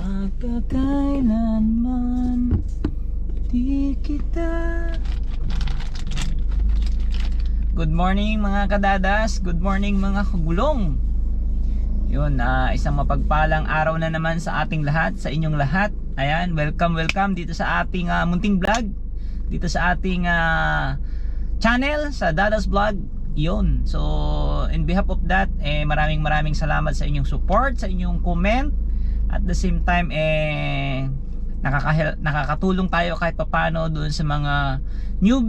Magkakailanman di kita. Good morning mga kadadas, good morning mga kagulong. Yun, isang mapagpalang araw na naman sa ating lahat, sa inyong lahat. Ayan, welcome dito sa ating munting vlog, dito sa ating channel, sa Dadas Vlog. Yun, so in behalf of that, maraming salamat sa inyong support, sa inyong comment. At the same time, nakakatulong tayo kahit papano doon sa mga new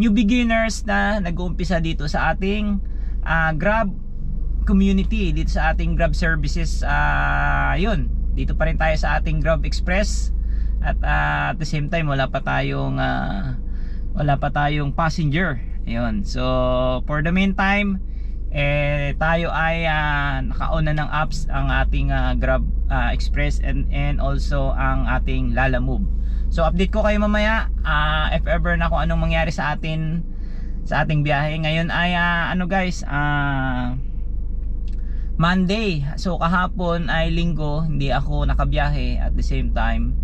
beginners na nag-uumpisa dito sa ating Grab community, dito sa ating Grab services. Yun, dito pa rin tayo sa ating Grab Express. At at the same time, wala pa tayong passenger. Ayun, so for the meantime, tayo ay naka-on na ng apps ang ating Grab Express and also ang ating Lalamove. So update ko kayo mamaya if ever na kung anong mangyari sa ating biyahe. Ngayon ay Monday. So kahapon ay Linggo, hindi ako nakabiyahe. At the same time,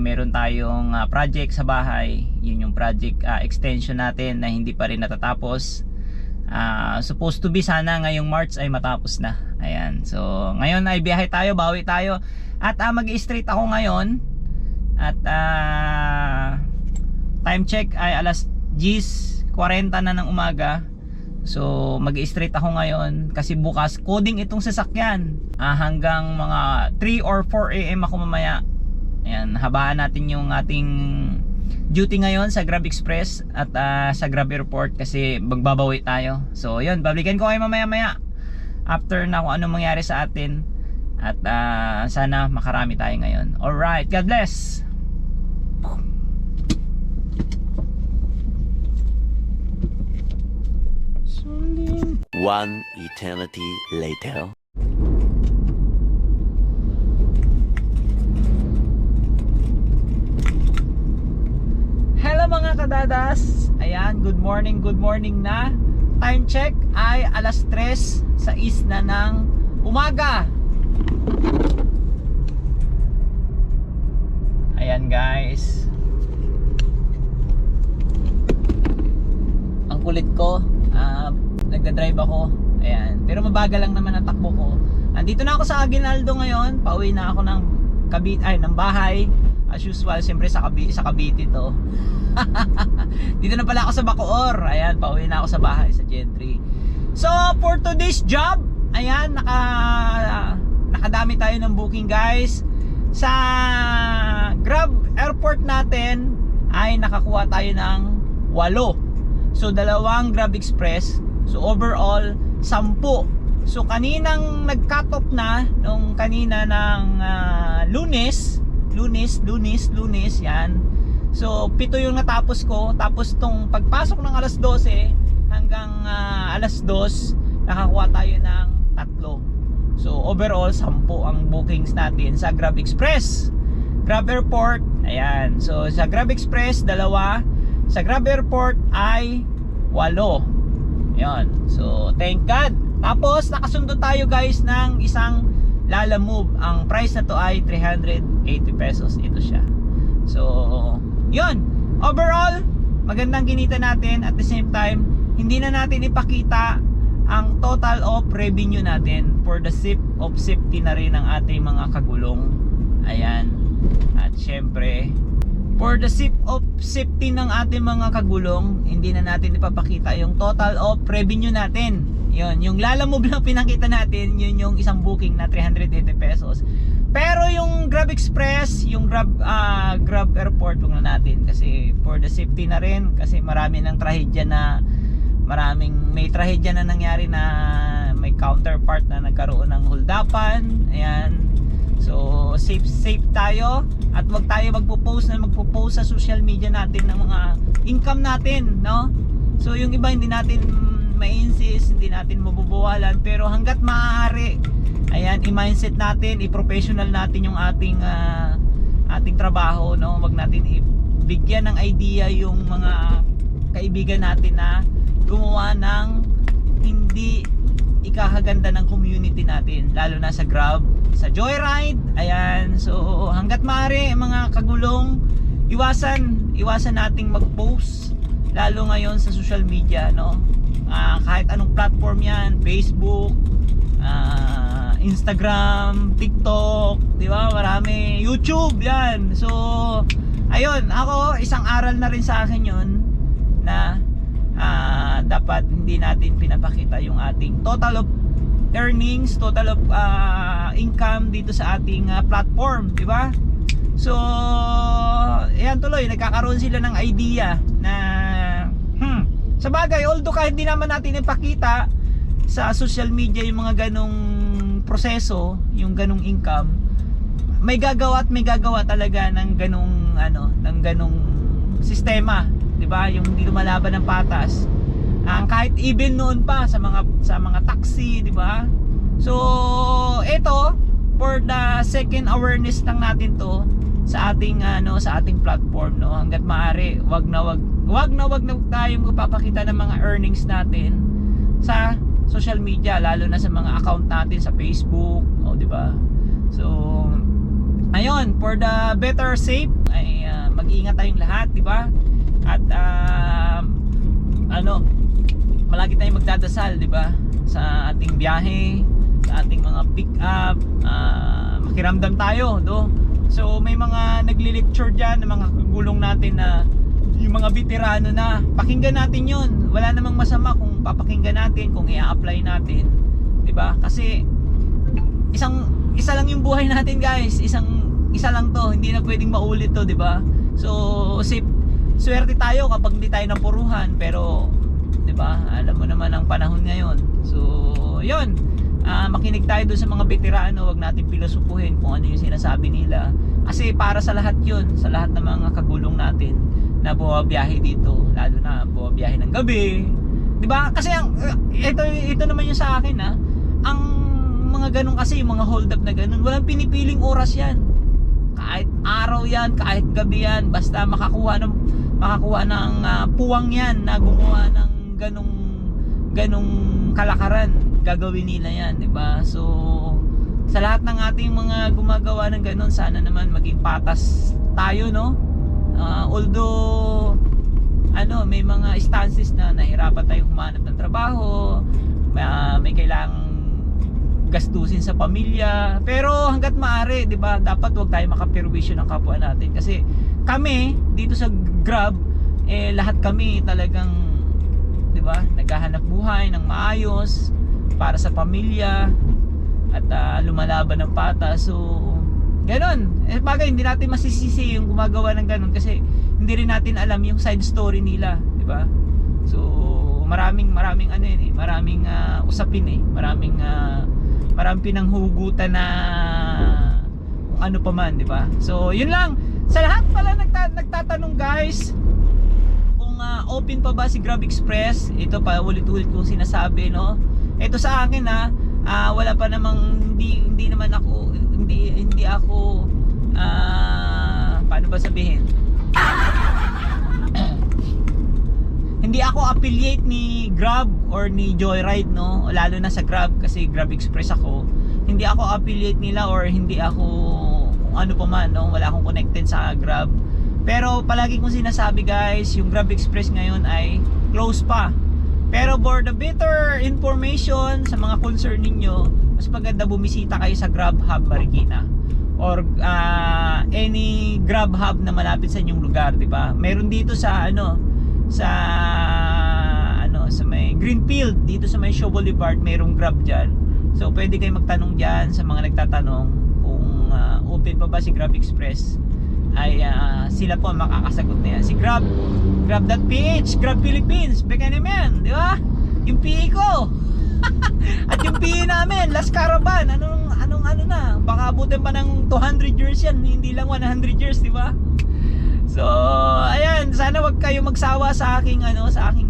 meron tayong project sa bahay. Yun yung project extension natin na hindi pa rin natatapos. Supposed to be sana ngayong March ay matapos na. Ayan, so ngayon ay biyahe tayo, bawi tayo. At mag-straight ako ngayon. At time check ay alas 10:40 na ng umaga. So mag-straight ako ngayon kasi bukas coding itong sasakyan. Hanggang mga 3 or 4 AM ako mamaya. Ayan, habaan natin yung ating duty ngayon sa Grab Express at sa Grab Airport kasi magbabawi tayo. So yun, balikan ko kayo mamaya after na kung anong mangyari sa atin. At sana makarami tayo ngayon. Alright, God bless. One eternity later. Hello mga kadadas. Ayan, good morning na. Time check ay alas 3:06 na ng umaga. Ayan guys, ang kulit ko, nagdadrive ako. Ayan, pero mabagal lang naman ang takbo ko. Andito na ako sa Aguinaldo ngayon. Pauwi na ako ng ng bahay. As usual, siyempre sa Cavite to. Dito na pala ako sa Bacoor. Ayan, pauwi na ako sa bahay sa Gentry. So for today's job, ayan, nakadami tayo ng booking guys. Sa Grab Airport natin ay nakakuha tayo ng 8. So 2 Grab Express. So overall 10. So kaninang nag-cut off na nung kanina ng Lunes yan. So 7 yung natapos ko. Tapos tong pagpasok ng alas 12 hanggang alas 2 nakakuha tayo ng 3. So overall 10 ang bookings natin sa Grab Express. Grab Airport, ayan. So sa Grab Express 2, sa Grab Airport ay 8. Yan. So thank God. Tapos nakasundo tayo guys ng isang Lalamove. Ang price na to ay 380 pesos. Ito siya. So yun, overall magandang kinita natin. At the same time, hindi na natin ipakita ang total of revenue natin for the sake of safety na rin ng ating mga kagulong. Ayan. At syempre, for the sake of safety ng ating mga kagulong, hindi na natin ipapakita yung total of revenue natin. Yun, yung Lalamove lang pinakita natin, yun yung isang booking na 380 pesos. Pero yung Grab Express, yung Grab Airport, huwag na natin kasi for the safety na rin. Kasi marami ng trahedya na may trahedya na nangyari na may counterpart na nagkaroon ng holdapan. Ayan. So safe tayo at wag tayo magpo-post sa social media natin ng mga income natin, no? So yung iba hindi natin ma-insist, hindi natin mabubuwalan, pero hangga't maaari, ayan, i-mindset natin, i-professional natin yung ating trabaho, no? Wag natin ibigyan ng idea yung mga kaibigan natin na gumawa ng hindi ikakaganda ng community natin, lalo na sa Grab, sa Joyride. Ayan, so hanggat maaari mga kagulong, iwasan nating mag-post, lalo ngayon sa social media, no? Kahit anong platform yan, Facebook, Instagram, TikTok, di ba? Marami, YouTube, yan. So ayun, ako, isang aral na rin sa akin yun, na dapat hindi natin pinapakita yung ating total of earnings, total of income dito sa ating platform, di ba? So ayan, tuloy nagkakaroon sila ng idea na sa bagay, although kahit di naman natin ipakita sa social media yung mga ganong proseso, yung ganong income, may gagawa talaga ng ganong ng ganong sistema, 'di ba? Yung hindi lumalaban ng patas. Kahit even noon pa sa mga taxi, 'di ba? So, ito for the second awareness lang natin 'to sa ating sa ating platform, no. Hangga't maaari, wag na tayong magpapakita ng mga earnings natin sa social media, lalo na sa mga account natin sa Facebook, 'di ba? So, ayun, for the better safe ay mag-iingat tayong lahat, 'di ba? At palagi tayong magdadasal, 'di ba? Sa ating biyahe, sa ating mga pick up, makiramdam tayo, do. So may mga nagli-lecture diyan ng mga kagulong natin na yung mga veterano na, pakinggan natin 'yun. Wala namang masama kung papakinggan natin, kung i-apply natin, 'di ba? Kasi isa lang yung buhay natin, guys. Isa lang 'to, hindi na pwedeng maulit 'to, 'di ba? So swerte tayo kapag hindi tayo napuruhan, pero 'di ba? Alam mo naman ang panahon ngayon. So 'yun. Makinig tayo doon sa mga veterano, wag natin pilosopuhin kung ano yung sinasabi nila. Kasi para sa lahat 'yun, sa lahat ng mga kagulong natin na bumabiyahe dito, lalo na bumabiyahe ng gabi. 'Di ba? Kasi ito naman yung sa akin, ang mga ganun kasi, yung mga hold up na ganun, walang pinipiling oras 'yan. Kahit araw 'yan, kahit gabi 'yan, basta makakuha ng puwang 'yan na gumawa ng ganung kalakaran, gagawin nila 'yan, 'di ba? So sa lahat ng ating mga gumagawa ng ganun, sana naman maging patas tayo, no? Although may mga instances na nahirapan tayong humanap ng trabaho, may kailangang gastusin sa pamilya, pero hangga't maaari, 'di ba, dapat wag tayo makapirwisyo ng kapwa natin. Kasi kami dito sa Grab, lahat kami talagang, 'di ba, naghahanap buhay ng maayos para sa pamilya at lumalaban ng patas. So ganun, bagay, hindi natin masisisi yung gumagawa ng ganun kasi hindi rin natin alam yung side story nila, 'di ba? So maraming maraming usapin, maraming pinanghugutan na kung ano pa man, 'di ba? So yun lang. Sa lahat pala nagtatanong, guys, kung open pa ba si Grab Express, ito pa ulit-ulit kong sinasabi, no? Ito sa akin, wala pa namang hindi ako paano ba sabihin? Hindi ako affiliate ni Grab or ni Joyride, no? Lalo na sa Grab, kasi Grab Express ako. Hindi ako affiliate nila or hindi ako kung ano pa man, no? Wala akong connected sa Grab. Pero palagi kong sinasabi, guys, yung Grab Express ngayon ay close pa. Pero for the better information sa mga concern ninyo, mas maganda bumisita kayo sa Grab Hub Marikina or any Grab Hub na malapit sa inyong lugar, 'di ba? Meron dito sa sa may Greenfield, dito sa may Shaw Boulevard, mayroong Grab diyan. So pwede kayo magtanong diyan sa mga nagtatanong kung open pa ba si Grab Express. Ay sila po ang makakasagot na yan. Si Grab.ph, Grab Philippines, beka naman, di ba? Yung PE ko at yung PE namin, Last Caravan, anong na, baka abutin pa ng 200 years yan, hindi lang 100 years, di ba? So ayan, sana wag kayo magsawa sa aking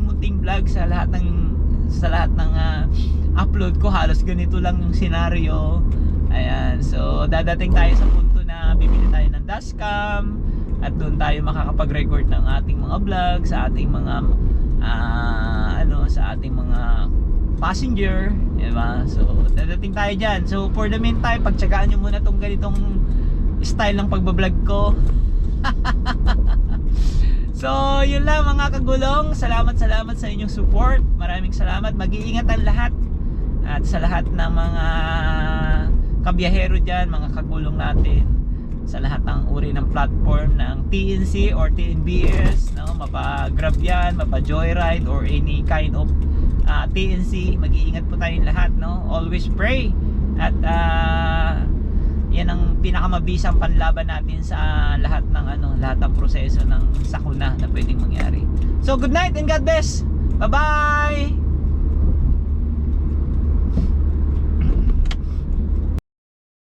munting vlog, sa lahat ng upload ko. Halos ganito lang yung scenario. Ayan, so dadating tayo sa punto na bibili tayo ng dashcam at doon tayo makakapag-record ng ating mga vlog sa ating mga passenger, diba? So dadating tayo dyan. So for the meantime, pagtsagaan nyo muna tong ganitong style ng pagbablog ko. So yun lang mga kagulong, salamat sa inyong support. Maraming salamat, mag-iingat ang lahat. At sa lahat ng mga kabiyahero dyan, mga kagulong natin, sa lahat ng uri ng platform ng TNC or TNBS, no? Mapa-Grab yan, mapa-Joyride or any kind of TNC, mag-iingat po tayong lahat, no? Always pray. At yan ang pinakamabisang panlaban natin sa lahat ng proseso ng sakuna na pwedeng mangyari. So good night and God bless. Bye-bye.